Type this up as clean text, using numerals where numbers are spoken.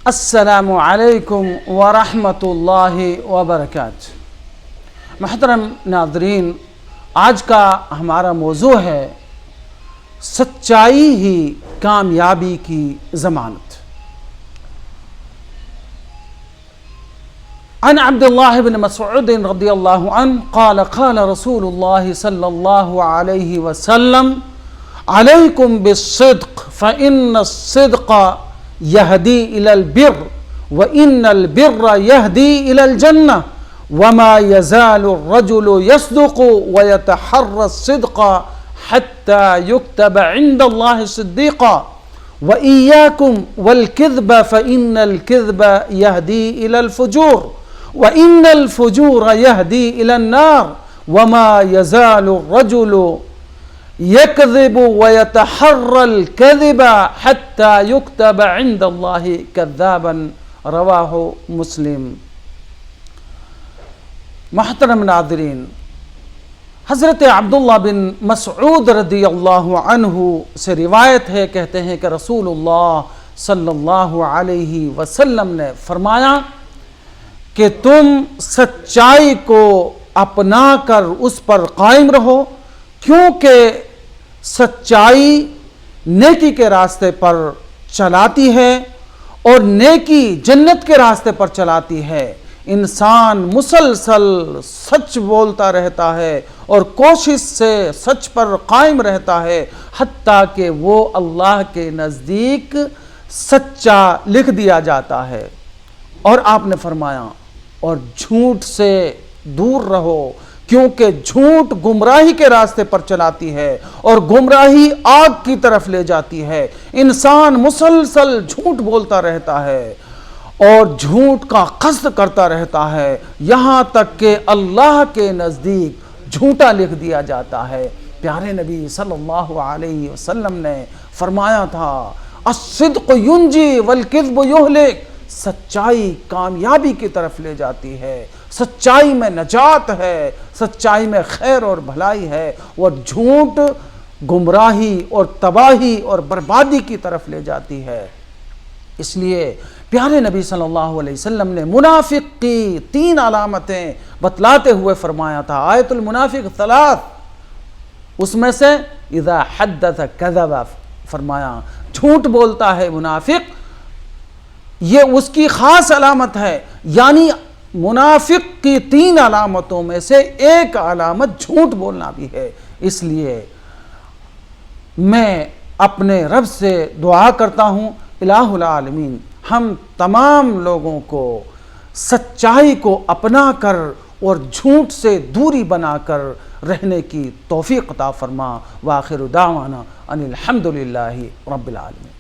السلام علیکم ورحمۃ اللہ وبرکاتہ۔ محترم ناظرین، آج کا ہمارا موضوع ہے سچائی ہی کامیابی کی ضمانت۔ عن عبد الله بن مسعود رضی اللہ عنہ قال قال رسول اللہ صلی اللہ علیہ وسلم علیکم بالصدق فإن الصدق يهدي إلى البر وإن البر يهدي إلى الجنة وما يزال الرجل يصدق ويتحرى الصدق حتى يكتب عند الله صديقا وإياكم والكذب فإن الكذب يهدي إلى الفجور وإن الفجور يهدي إلى النار وما يزال الرجل يكذب ويتحرى الكذب حتى يكتب عند الله كذابا رواہ مسلم۔ محترم ناظرین، حضرت عبداللہ بن مسعود رضی اللہ عنہ سے روایت ہے، کہتے ہیں کہ رسول اللہ صلی اللہ علیہ وسلم نے فرمایا کہ تم سچائی کو اپنا کر اس پر قائم رہو، کیونکہ سچائی نیکی کے راستے پر چلاتی ہے اور نیکی جنت کے راستے پر چلاتی ہے۔ انسان مسلسل سچ بولتا رہتا ہے اور کوشش سے سچ پر قائم رہتا ہے، حتیٰ کہ وہ اللہ کے نزدیک سچا لکھ دیا جاتا ہے۔ اور آپ نے فرمایا اور جھوٹ سے دور رہو، کیونکہ جھوٹ گمراہی کے راستے پر چلاتی ہے اور گمراہی آگ کی طرف لے جاتی ہے۔ انسان مسلسل جھوٹ بولتا رہتا ہے اور جھوٹ کا قصد کرتا رہتا ہے، یہاں تک کہ اللہ کے نزدیک جھوٹا لکھ دیا جاتا ہے۔ پیارے نبی صلی اللہ علیہ وسلم نے فرمایا تھا الصدق ینجی والکذب یہلک، سچائی کامیابی کی طرف لے جاتی ہے، سچائی میں نجات ہے، سچائی میں خیر اور بھلائی ہے، اور جھوٹ گمراہی اور تباہی اور بربادی کی طرف لے جاتی ہے۔ اس لیے پیارے نبی صلی اللہ علیہ وسلم نے منافق کی 3 علامتیں بتلاتے ہوئے فرمایا تھا، آیت المنافق 3، اس میں سے اذا حدث کذب، فرمایا جھوٹ بولتا ہے منافق، یہ اس کی خاص علامت ہے۔ یعنی منافق کی 3 علامتوں میں سے ایک علامت جھوٹ بولنا بھی ہے۔ اس لیے میں اپنے رب سے دعا کرتا ہوں، الہ العالمین ہم تمام لوگوں کو سچائی کو اپنا کر اور جھوٹ سے دوری بنا کر رہنے کی توفیق عطا فرما۔ وآخر دعوانا ان الحمد للہ رب العالمین۔